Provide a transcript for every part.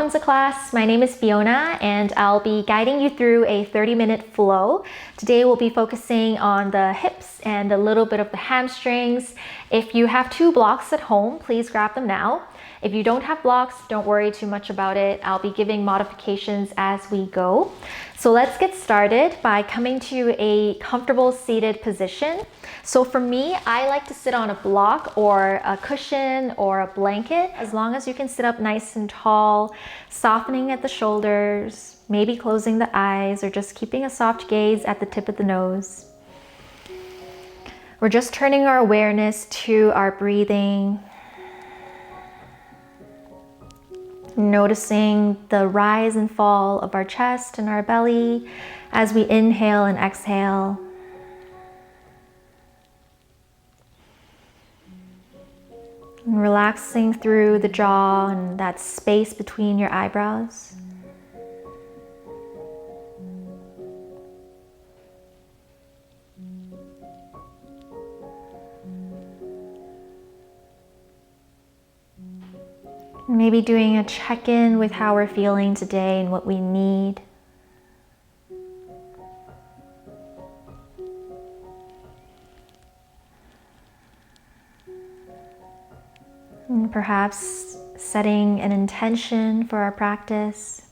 Welcome to class. My name is Fiona and I'll be guiding you through a 30-minute flow. Today we'll be focusing on the hips and a little bit of the hamstrings. If you have 2 blocks at home, please grab them now. If you don't have blocks, don't worry too much about it. I'll be giving modifications as we go. So let's get started by coming to a comfortable seated position. So for me, I like to sit on a block or a cushion or a blanket, as long as you can sit up nice and tall, softening at the shoulders, maybe closing the eyes or just keeping a soft gaze at the tip of the nose. We're just turning our awareness to our breathing. Noticing the rise and fall of our chest and our belly as we inhale and exhale. And relaxing through the jaw and that space between your eyebrows. Maybe doing a check-in with how we're feeling today and what we need. And perhaps setting an intention for our practice.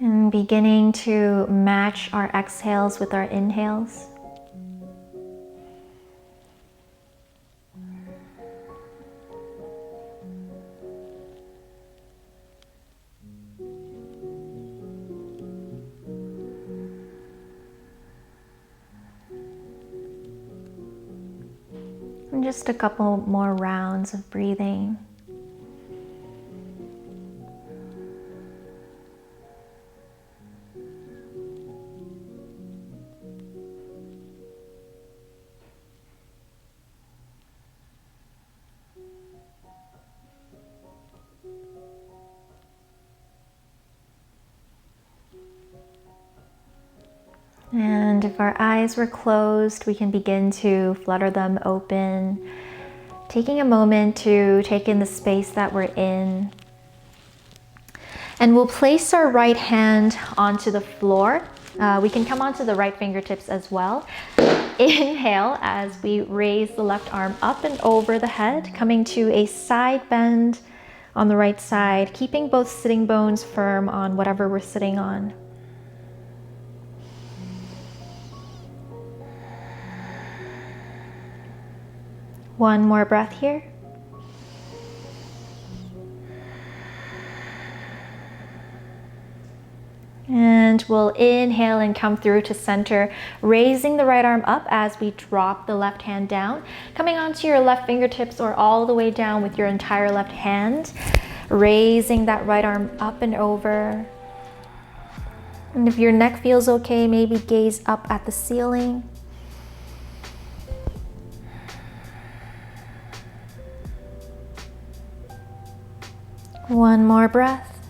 And beginning to match our exhales with our inhales. And just a couple more rounds of breathing. And if our eyes were closed, we can begin to flutter them open, taking a moment to take in the space that we're in. And we'll place our right hand onto the floor. We can come onto the right fingertips as well. Inhale as we raise the left arm up and over the head, coming to a side bend on the right side, keeping both sitting bones firm on whatever we're sitting on. One more breath here. And we'll inhale and come through to center, raising the right arm up as we drop the left hand down, coming onto your left fingertips or all the way down with your entire left hand, raising that right arm up and over. And if your neck feels okay, maybe gaze up at the ceiling. One more breath.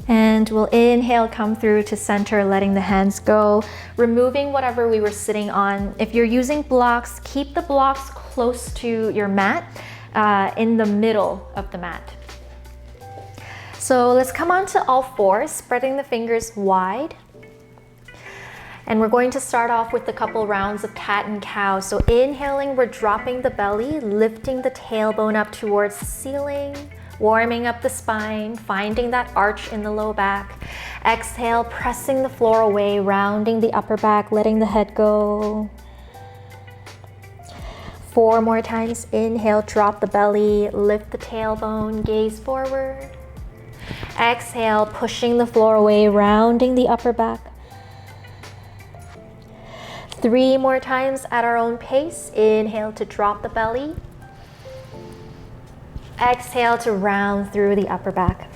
And we'll inhale, come through to center, letting the hands go, removing whatever we were sitting on. If you're using blocks, keep the blocks close to your mat, in the middle of the mat. So let's come onto all fours, spreading the fingers wide. And we're going to start off with a couple rounds of cat and cow. So inhaling, we're dropping the belly, lifting the tailbone up towards the ceiling, warming up the spine, finding that arch in the low back. Exhale, pressing the floor away, rounding the upper back, letting the head go. 4 more times. Inhale, drop the belly, lift the tailbone, gaze forward. Exhale, pushing the floor away, rounding the upper back. 3 more times at our own pace. Inhale to drop the belly. Exhale to round through the upper back.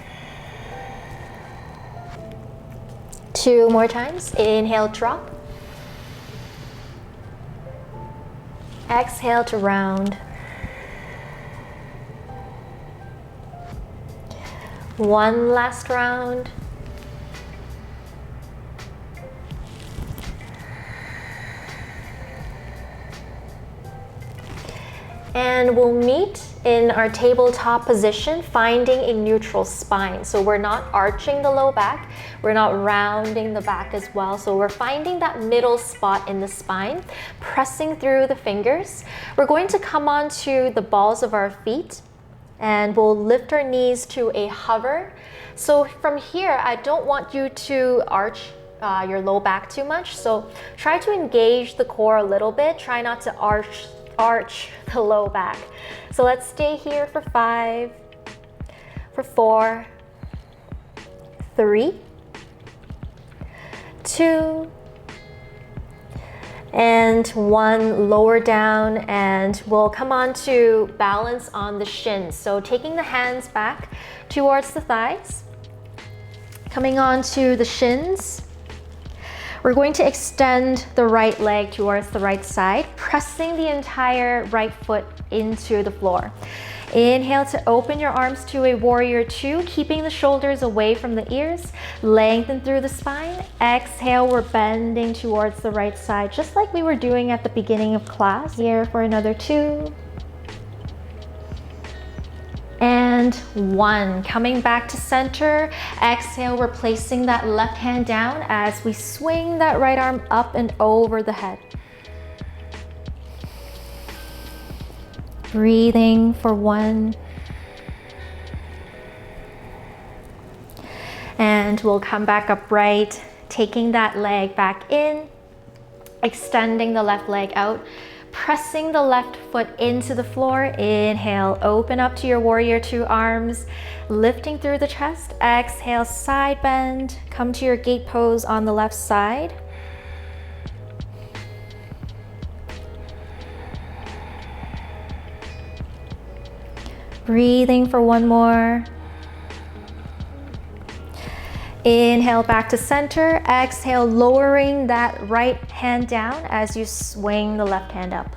2 more times. Inhale, drop. Exhale to round. One last round. And we'll meet in our tabletop position, finding a neutral spine. So we're not arching the low back, we're not rounding the back as well. So we're finding that middle spot in the spine, pressing through the fingers. We're going to come onto the balls of our feet and we'll lift our knees to a hover. So from here, I don't want you to arch your low back too much. So try to engage the core a little bit. Try not to arch the low back. So let's stay here for 5, for 4, 3, 2, and 1. Lower down, and we'll come on to balance on the shins. So taking the hands back towards the thighs, coming on to the shins. We're going to extend the right leg towards the right side, pressing the entire right foot into the floor. Inhale to open your arms to a warrior 2, keeping the shoulders away from the ears. Lengthen through the spine. Exhale, we're bending towards the right side, just like we were doing at the beginning of class. Here for another 2. And 1. Coming back to center. Exhale, we're placing that left hand down as we swing that right arm up and over the head. Breathing for 1. And we'll come back upright, taking that leg back in, extending the left leg out, pressing the left foot into the floor. Inhale, open up to your warrior 2 arms, lifting through the chest. Exhale, side bend, come to your gate pose on the left side. Breathing for 1 more. Inhale back to center. Exhale, lowering that right hand down as you swing the left hand up.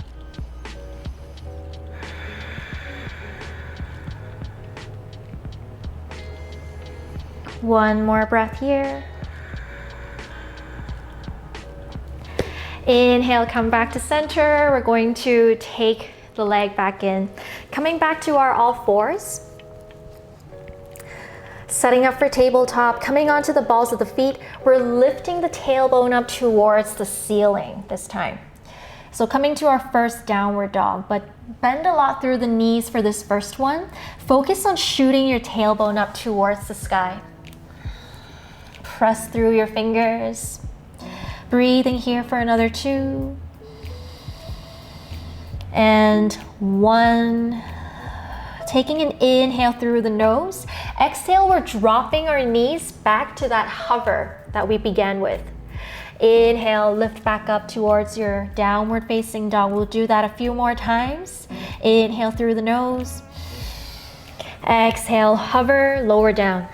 One more breath here. Inhale, come back to center. We're going to take the leg back in. Coming back to our all fours. Setting up for tabletop, coming onto the balls of the feet. We're lifting the tailbone up towards the ceiling this time. So coming to our first downward dog, but bend a lot through the knees for this first one. Focus on shooting your tailbone up towards the sky. Press through your fingers. Breathing here for another 2. And 1. Taking an inhale through the nose. Exhale, we're dropping our knees back to that hover that we began with. Inhale, lift back up towards your downward facing dog. We'll do that a few more times. Inhale through the nose. Exhale, hover, lower down.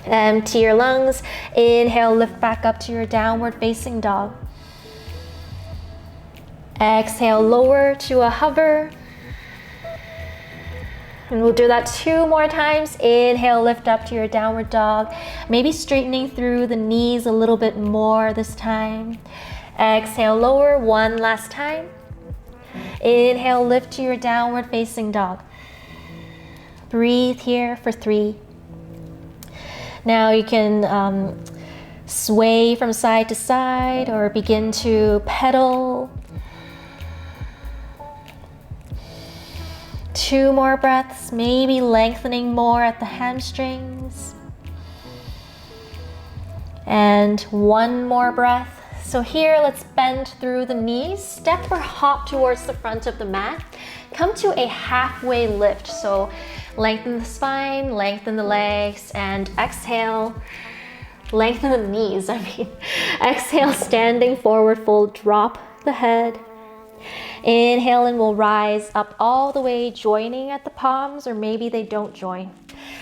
Empty your lungs. Inhale, lift back up to your downward facing dog. Exhale, lower to a hover. And we'll do that 2 more times. Inhale, lift up to your downward dog. Maybe straightening through the knees a little bit more this time. Exhale, lower 1 last time. Inhale, lift to your downward facing dog. Breathe here for 3. Now you can sway from side to side or begin to pedal. 2 more breaths, maybe lengthening more at the hamstrings. And 1 more breath. So here, let's bend through the knees, step or hop towards the front of the mat. Come to a halfway lift. So lengthen the spine, lengthen the legs, and exhale. Lengthen the knees, Exhale, standing forward fold, drop the head. Inhale and we'll rise up all the way, joining at the palms, or maybe they don't join.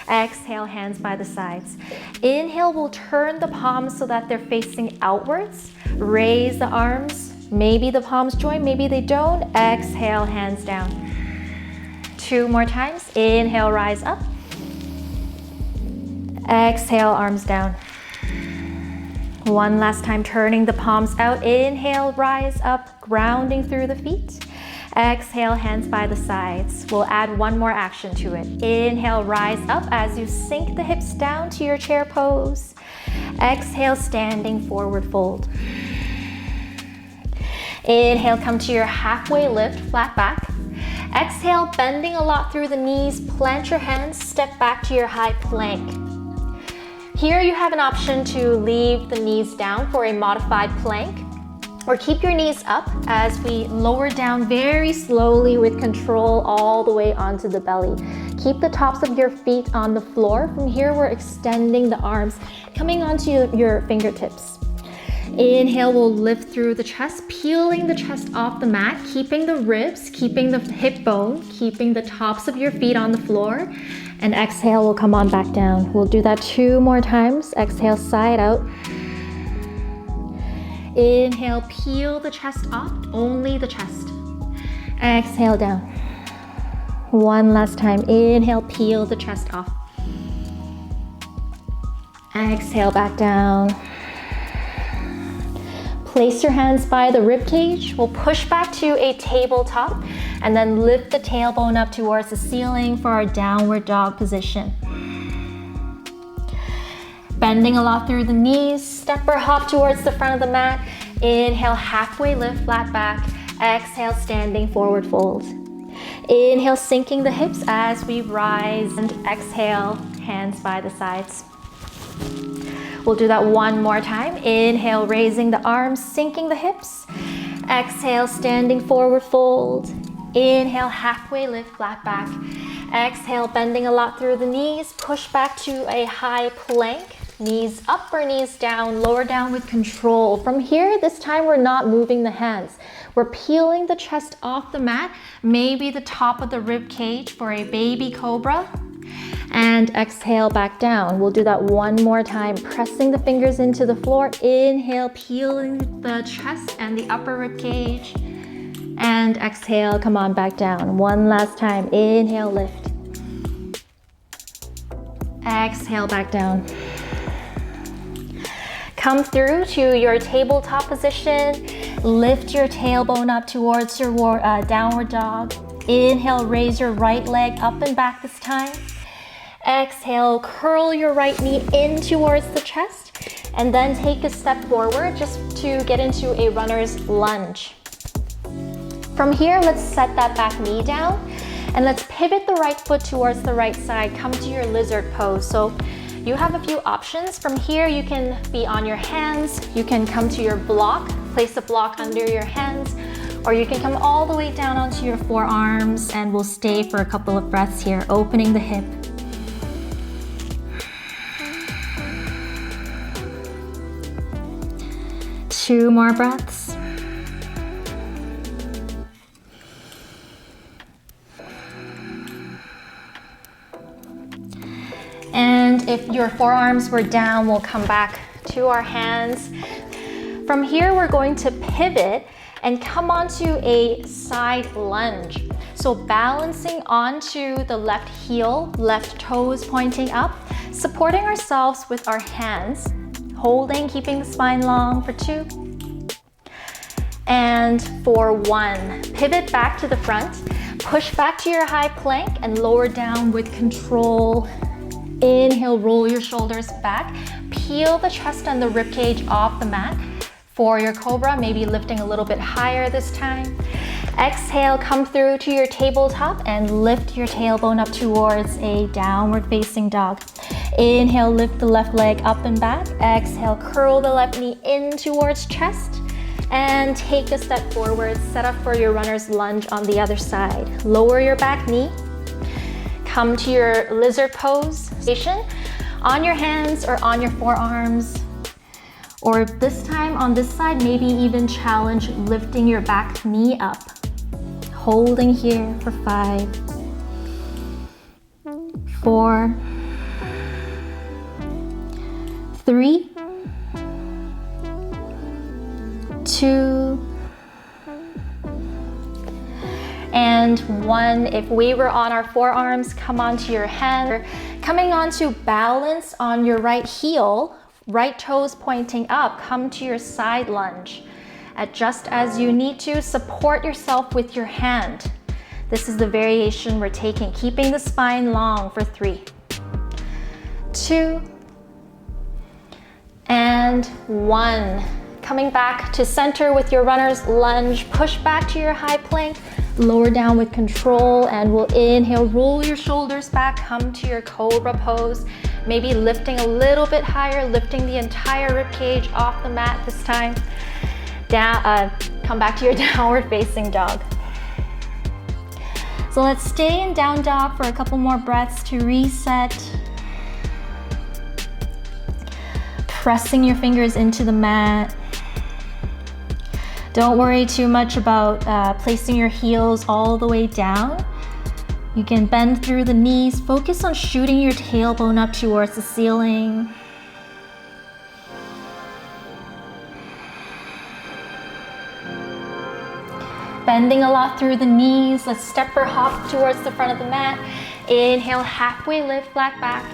Exhale, hands by the sides. Inhale, we'll turn the palms so that they're facing outwards. Raise the arms. Maybe the palms join, maybe they don't. Exhale, hands down. 2 more times. Inhale, rise up. Exhale, arms down. One last time, turning the palms out. Inhale, rise up, grounding through the feet. Exhale, hands by the sides. We'll add one more action to it. Inhale, rise up as you sink the hips down to your chair pose. Exhale, standing forward fold. Inhale, come to your halfway lift, flat back. Exhale, bending a lot through the knees. Plant your hands, step back to your high plank. Here you have an option to leave the knees down for a modified plank, or keep your knees up as we lower down very slowly with control all the way onto the belly. Keep the tops of your feet on the floor. From here, we're extending the arms, coming onto your fingertips. Inhale, we'll lift through the chest, peeling the chest off the mat, keeping the ribs, keeping the hip bone, keeping the tops of your feet on the floor. And exhale, we'll come on back down. We'll do that 2 more times. Exhale, side out. Inhale, peel the chest off, only the chest. Exhale, down. One last time. Inhale, peel the chest off. Exhale, back down. Place your hands by the rib cage. We'll push back to a tabletop and then lift the tailbone up towards the ceiling for our downward dog position. Bending a lot through the knees, step or hop towards the front of the mat. Inhale, halfway lift, flat back. Exhale, standing forward fold. Inhale, sinking the hips as we rise, and exhale, hands by the sides. We'll do that 1 more time. Inhale, raising the arms, sinking the hips. Exhale, standing forward fold. Inhale, halfway lift, flat back. Exhale, bending a lot through the knees. Push back to a high plank. Knees up or knees down, lower down with control. From here, this time we're not moving the hands. We're peeling the chest off the mat, maybe the top of the rib cage for a baby cobra. And exhale, back down. We'll do that 1 more time, pressing the fingers into the floor. Inhale, peeling the chest and the upper rib cage. And exhale, come on back down. 1 last time. Inhale, lift. Exhale, back down. Come through to your tabletop position. Lift your tailbone up towards your downward dog. Inhale, raise your right leg up and back this time. Exhale, curl your right knee in towards the chest, and then take a step forward just to get into a runner's lunge. From here, let's set that back knee down, and let's pivot the right foot towards the right side. Come to your lizard pose. So you have a few options. From here, you can be on your hands, you can come to your block, place a block under your hands, or you can come all the way down onto your forearms, and we'll stay for a couple of breaths here, opening the hip. Two more breaths. And if your forearms were down, we'll come back to our hands. From here, we're going to pivot and come onto a side lunge. So balancing onto the left heel, left toes pointing up, supporting ourselves with our hands, holding, keeping the spine long for 2. And for 1. Pivot back to the front, push back to your high plank and lower down with control. Inhale, roll your shoulders back, peel the chest and the rib cage off the mat. For your cobra, maybe lifting a little bit higher this time. Exhale, come through to your tabletop and lift your tailbone up towards a downward facing dog. Inhale, lift the left leg up and back. Exhale, curl the left knee in towards chest. And take a step forward, set up for your runner's lunge on the other side. Lower your back knee. Come to your lizard pose position on your hands or on your forearms. Or this time on this side, maybe even challenge lifting your back knee up. Holding here for 5, 4, 3, 2, and 1. If we were on our forearms, come onto your hand. Coming onto balance on your right heel, right toes pointing up, come to your side lunge. Adjust as you need to, support yourself with your hand. This is the variation we're taking, keeping the spine long for 3, 2, and 1. Coming back to center with your runner's lunge, push back to your high plank, lower down with control, and we'll inhale, roll your shoulders back, come to your Cobra pose. Maybe lifting a little bit higher, lifting the entire rib cage off the mat this time. Down, come back to your downward facing dog. So let's stay in down dog for a couple more breaths to reset. Pressing your fingers into the mat. Don't worry too much about placing your heels all the way down. You can bend through the knees. Focus on shooting your tailbone up towards the ceiling. Bending a lot through the knees. Let's step or hop towards the front of the mat. Inhale, halfway lift, flat back.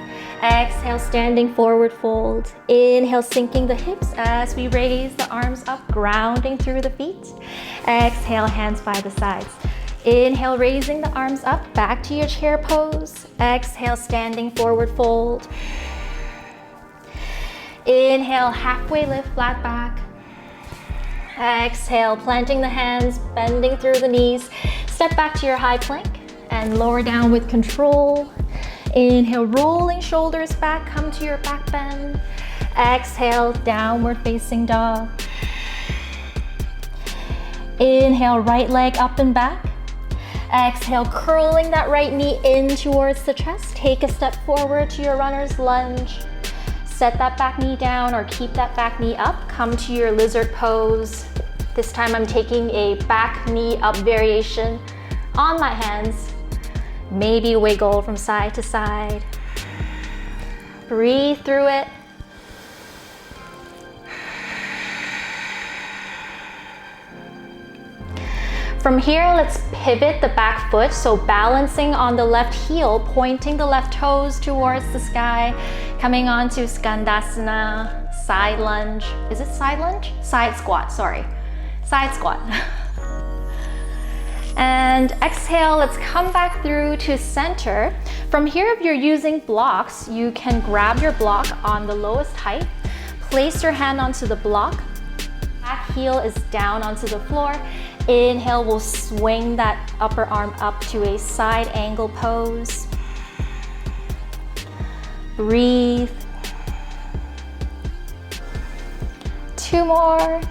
Exhale, standing forward fold. Inhale, sinking the hips as we raise the arms up, grounding through the feet. Exhale, hands by the sides. Inhale, raising the arms up, back to your chair pose. Exhale, standing forward fold. Inhale, halfway lift, flat back. Exhale, planting the hands, bending through the knees. Step back to your high plank and lower down with control. Inhale, rolling shoulders back, come to your back bend. Exhale, downward facing dog. Inhale, right leg up and back. Exhale, curling that right knee in towards the chest. Take a step forward to your runner's lunge. Set that back knee down or keep that back knee up. Come to your lizard pose. This time I'm taking a back knee up variation on my hands. Maybe wiggle from side to side. Breathe through it. From here, let's pivot the back foot. So balancing on the left heel, pointing the left toes towards the sky. Coming on to Skandasana, side lunge. Is it side lunge? Side squat, sorry. Side squat. And exhale, let's come back through to center. From here, if you're using blocks, you can grab your block on the lowest height, place your hand onto the block, back heel is down onto the floor. Inhale, we'll swing that upper arm up to a side angle pose. Breathe. 2 more.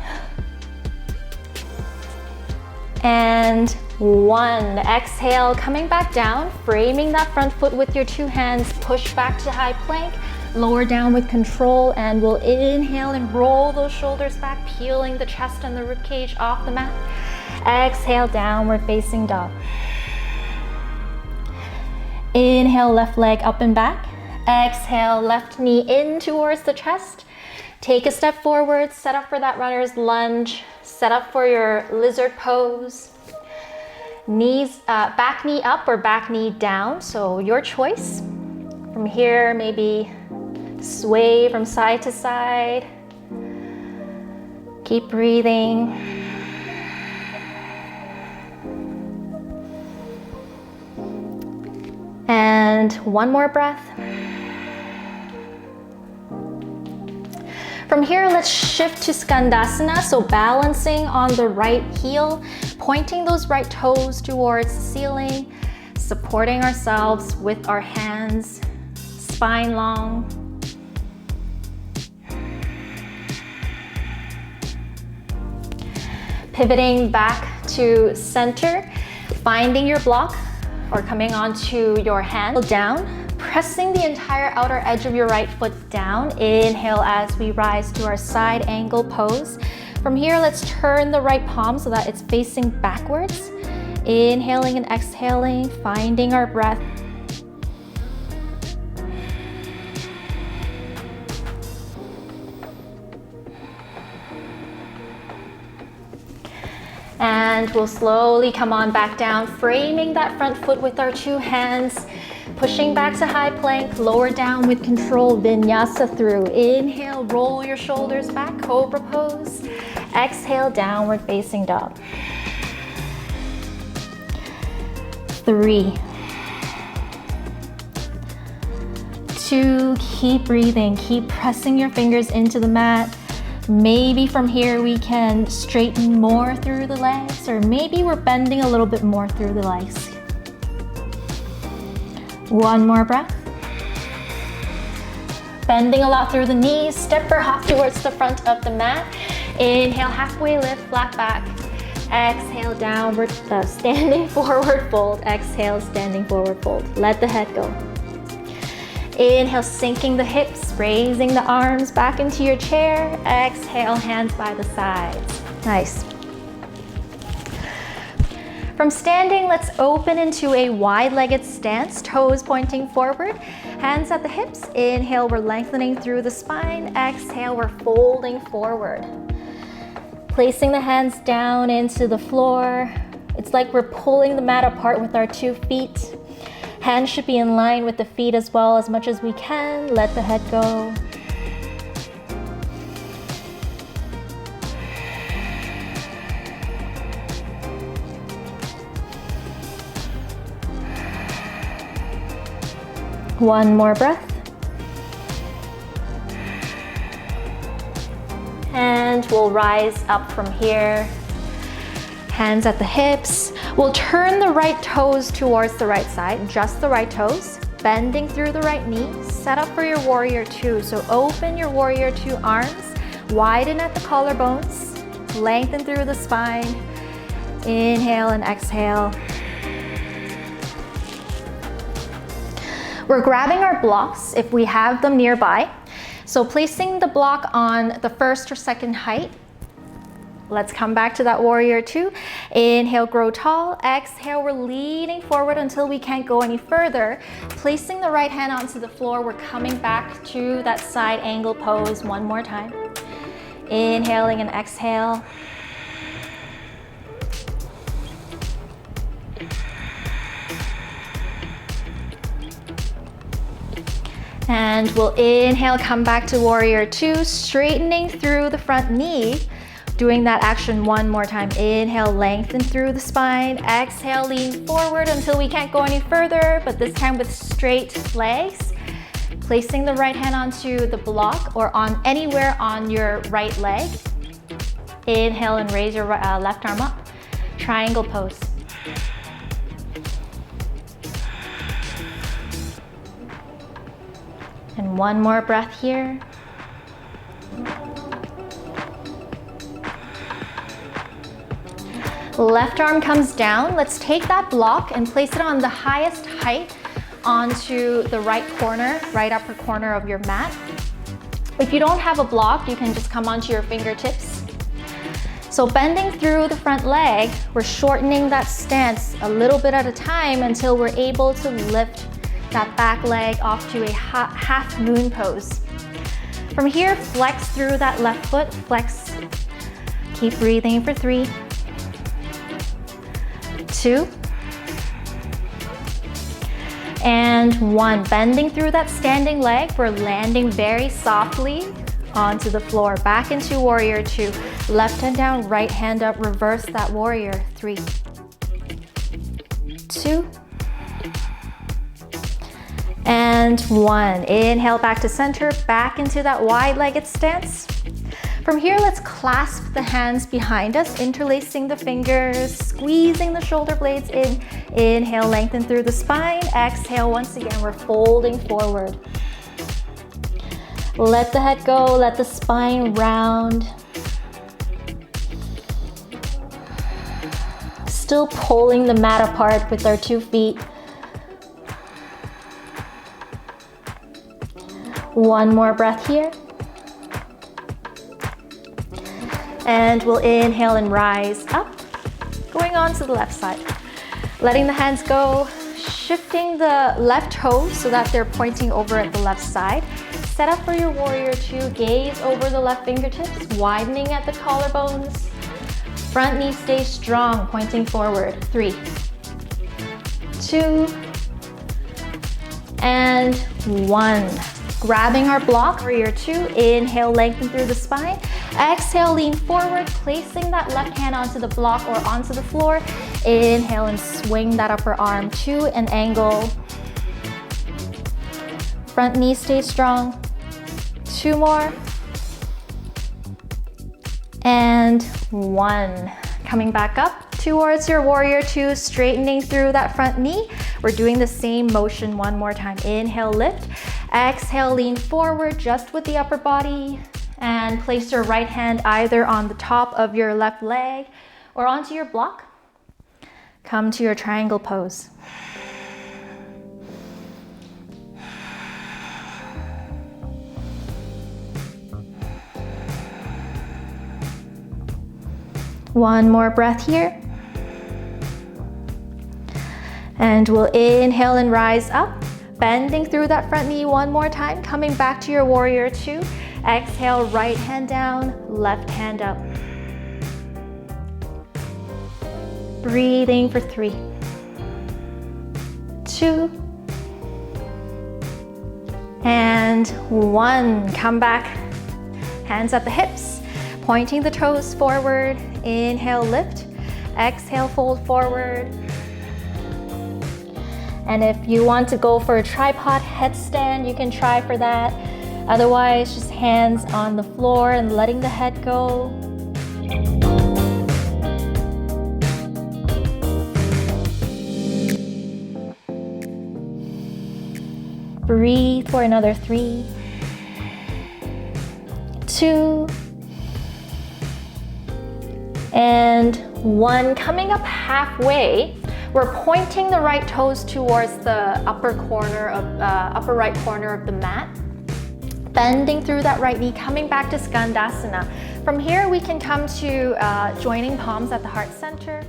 And 1. Exhale, coming back down, framing that front foot with your 2 hands, push back to high plank, lower down with control, and we'll inhale and roll those shoulders back, peeling the chest and the rib cage off the mat. Exhale, downward facing dog. Inhale, left leg up and back. Exhale, left knee in towards the chest. Take a step forward, set up for that runner's lunge, set up for your lizard pose. Knees, back knee up or back knee down, so your choice. From here, maybe sway from side to side. Keep breathing. And 1 more breath. From here, let's shift to Skandasana. So balancing on the right heel, pointing those right toes towards the ceiling, supporting ourselves with our hands, spine long. Pivoting back to center, finding your block or coming onto your hand down. Pressing the entire outer edge of your right foot down. Inhale as we rise to our side angle pose. From here, let's turn the right palm so that it's facing backwards. Inhaling and exhaling, finding our breath. And we'll slowly come on back down, framing that front foot with our 2 hands, pushing back to high plank, lower down with control, vinyasa through. Inhale, roll your shoulders back, cobra pose. Exhale, downward facing dog. 3, 2, keep breathing, keep pressing your fingers into the mat. Maybe from here we can straighten more through the legs, or maybe we're bending a little bit more through the legs. 1 more breath. Bending a lot through the knees, step or hop towards the front of the mat. Inhale, halfway lift, flat back. Exhale, downward, standing forward fold. Exhale, standing forward fold. Let the head go. Inhale, sinking the hips, raising the arms back into your chair. Exhale, hands by the sides. Nice. From standing, let's open into a wide-legged stance, toes pointing forward, hands at the hips. Inhale, we're lengthening through the spine. Exhale, we're folding forward. Placing the hands down into the floor. It's like we're pulling the mat apart with our 2 feet. Hands should be in line with the feet as well as much as we can. Let the head go. One more breath. And we'll rise up from here. Hands at the hips. We'll turn the right toes towards the right side, just the right toes, bending through the right knee. Set up for your warrior 2. So open your warrior 2 arms, widen at the collarbones, lengthen through the spine. Inhale and exhale. We're grabbing our blocks if we have them nearby. So placing the block on the first or second height. Let's come back to that warrior 2. Inhale, grow tall. Exhale, we're leaning forward until we can't go any further. Placing the right hand onto the floor, we're coming back to that side angle pose one more time. Inhaling and exhale. And we'll inhale, come back to warrior 2, straightening through the front knee. Doing that action one more time. Inhale, lengthen through the spine. Exhale, lean forward until we can't go any further, but this time with straight legs. Placing the right hand onto the block or on anywhere on your right leg. Inhale and raise your left arm up. Triangle pose. And one more breath here. Left arm comes down. Let's take that block and place it on the highest height onto the right corner, right upper corner of your mat. If you don't have a block, you can just come onto your fingertips. So bending through the front leg, we're shortening that stance a little bit at a time until we're able to lift that back leg off to a half moon pose. From here, flex through that left foot, flex. Keep breathing for 3, 2, and 1. Bending through that standing leg, we're landing very softly onto the floor. Back into warrior 2. Left hand down, right hand up, reverse that warrior. 3, 2, and 1. Inhale back to center, back into that wide-legged stance. From here, let's clasp the hands behind us, interlacing the fingers, squeezing the shoulder blades in. Inhale, lengthen through the spine. Exhale, once again, we're folding forward. Let the head go, let the spine round. Still pulling the mat apart with our 2 feet. One more breath here. And we'll inhale and rise up, going on to the left side. Letting the hands go, shifting the left toes so that they're pointing over at the left side. Set up for your warrior 2, gaze over the left fingertips, widening at the collarbones. Front knee stays strong, pointing forward. 3, 2, and 1. Grabbing our block, warrior 2. Inhale, lengthen through the spine. Exhale, lean forward, placing that left hand onto the block or onto the floor. Inhale and swing that upper arm to an angle. Front knee stays strong. 2 more. And 1. Coming back up towards your warrior 2, straightening through that front knee. We're doing the same motion one more time. Inhale, lift. Exhale, lean forward just with the upper body. And place your right hand either on the top of your left leg or onto your block. Come to your triangle pose. One more breath here. And we'll inhale and rise up, bending through that front knee one more time, coming back to your warrior 2. Exhale, right hand down, left hand up. Breathing for 3, 2, and 1. Come back, hands at the hips, pointing the toes forward. Inhale, lift. Exhale, fold forward. And if you want to go for a tripod headstand, you can try for that. Otherwise, just hands on the floor and letting the head go. Breathe for another 3, 2, and 1. Coming up halfway, we're pointing the right toes towards the upper right corner of the mat. Bending through that right knee, coming back to Skandasana. From here, we can come to joining palms at the heart center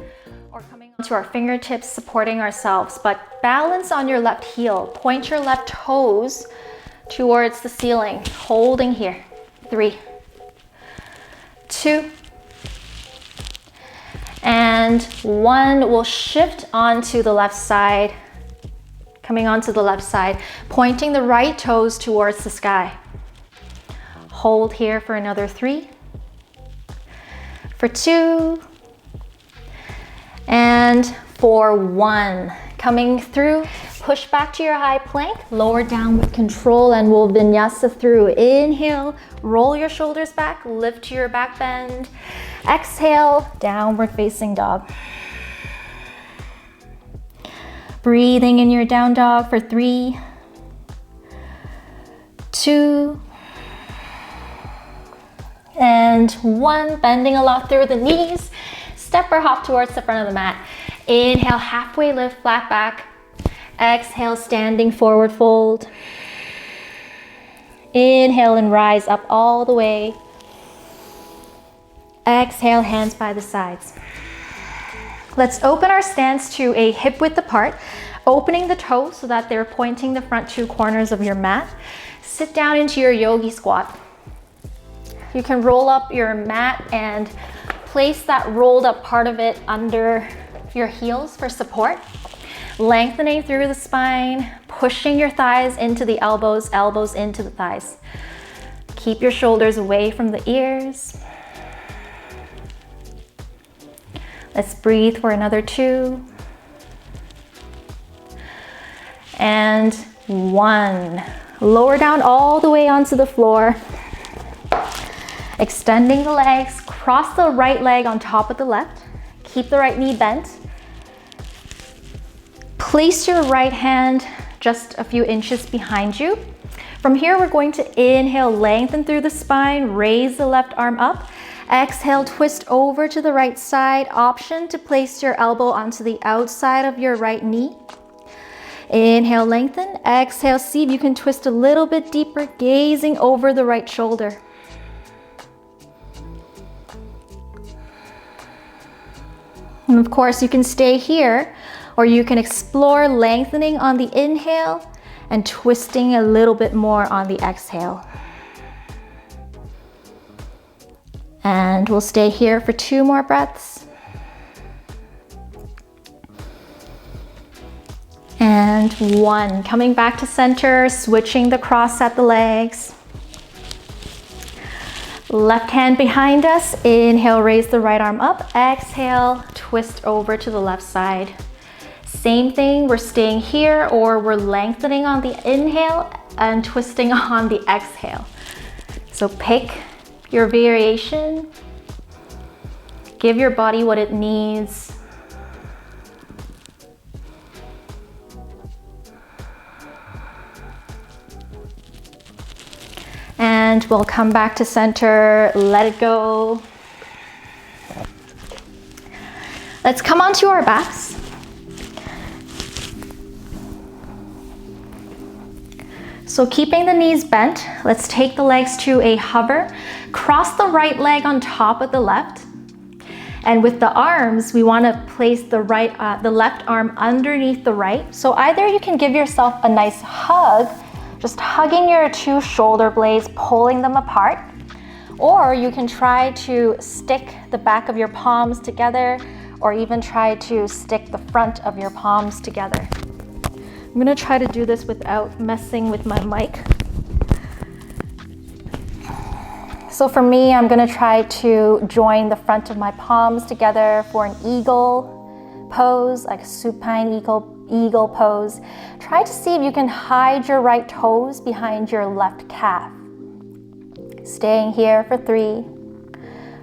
or coming onto our fingertips, supporting ourselves. But balance on your left heel. Point your left toes towards the ceiling, holding here. 3, 2, and 1. We'll shift onto the left side, coming onto the left side, pointing the right toes towards the sky. Hold here for another 3, for 2, and for 1. Coming through, push back to your high plank, lower down with control, and we'll vinyasa through. Inhale, roll your shoulders back, lift to your back bend. Exhale, downward facing dog. Breathing in your down dog for 3, 2, and 1. Bending a lot through the knees. Step or hop towards the front of the mat. Inhale, halfway lift, flat back. Exhale, standing forward fold. Inhale and rise up all the way. Exhale, hands by the sides. Let's open our stance to a hip width apart, opening the toes so that they're pointing the front 2 corners of your mat. Sit down into your Yogi Squat. You can roll up your mat and place that rolled up part of it under your heels for support. Lengthening through the spine, pushing your thighs into the elbows, elbows into the thighs. Keep your shoulders away from the ears. Let's breathe for another 2. And 1. Lower down all the way onto the floor. Extending the legs, cross the right leg on top of the left. Keep the right knee bent. Place your right hand just a few inches behind you. From here, we're going to inhale, lengthen through the spine, raise the left arm up. Exhale, twist over to the right side. Option to place your elbow onto the outside of your right knee. Inhale, lengthen. Exhale, see if you can twist a little bit deeper, gazing over the right shoulder. And of course, you can stay here, or you can explore lengthening on the inhale and twisting a little bit more on the exhale. And we'll stay here for 2 more breaths. And 1. Coming back to center, switching the cross at the legs. Left hand behind us. Inhale, raise the right arm up. Exhale, twist over to the left side. Same thing, we're staying here or we're lengthening on the inhale and twisting on the exhale. So pick your variation. Give your body what it needs. And we'll come back to center, let it go. Let's come onto our backs. So keeping the knees bent, let's take the legs to a hover. Cross the right leg on top of the left. And with the arms, we want to place the left arm underneath the right. So either you can give yourself a nice hug, just hugging your 2 shoulder blades, pulling them apart, or you can try to stick the back of your palms together, or even try to stick the front of your palms together. I'm gonna try to do this without messing with my mic. So for me, I'm gonna try to join the front of my palms together for an eagle pose, like a supine eagle pose. Try to see if you can hide your right toes behind your left calf. Staying here for 3.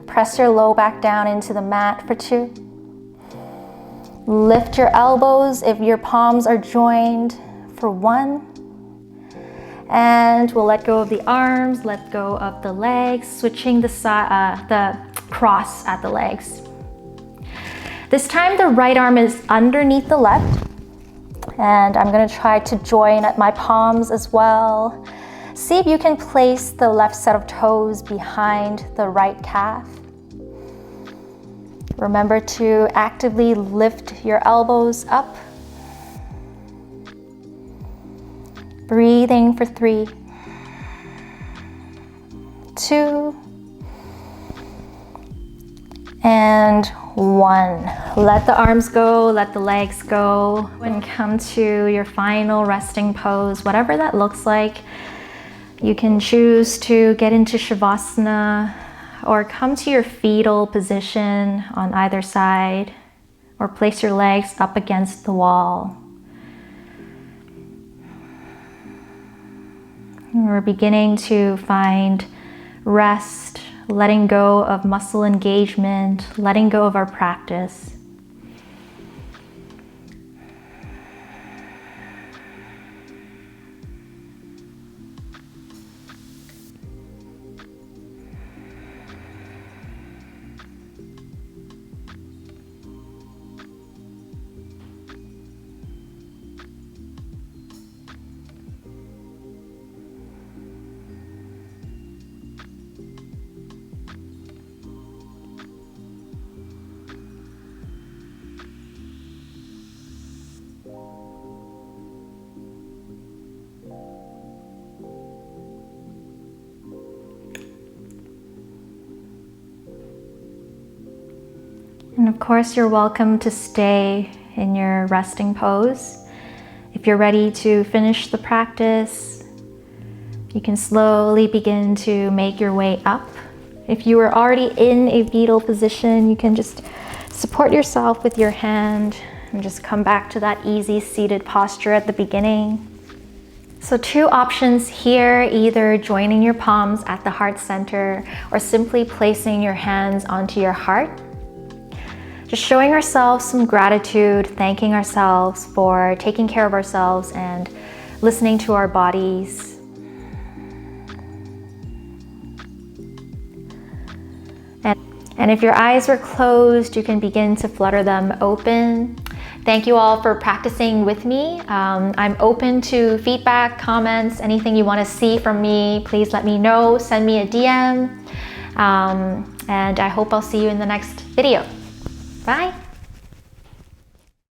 Press your low back down into the mat for 2. Lift your elbows if your palms are joined for 1. And we'll let go of the arms, let go of the legs, switching the cross at the legs. This time the right arm is underneath the left. And I'm gonna try to join at my palms as well. See if you can place the left set of toes behind the right calf. Remember to actively lift your elbows up. Breathing for 3, 2, and 1. Let the arms go, let the legs go, and come to your final resting pose, whatever that looks like. You can choose to get into Shavasana or come to your fetal position on either side, or place your legs up against the wall. We're beginning to find rest, letting go of muscle engagement, letting go of our practice. And of course, you're welcome to stay in your resting pose. If you're ready to finish the practice, you can slowly begin to make your way up. If you are already in a fetal position, you can just support yourself with your hand and just come back to that easy seated posture at the beginning. So 2 options here, either joining your palms at the heart center or simply placing your hands onto your heart. Just showing ourselves some gratitude, thanking ourselves for taking care of ourselves and listening to our bodies. And if your eyes were closed, you can begin to flutter them open. Thank you all for practicing with me. I'm open to feedback, comments, anything you want to see from me. Please let me know, send me a DM. And I hope I'll see you in the next video. Bye.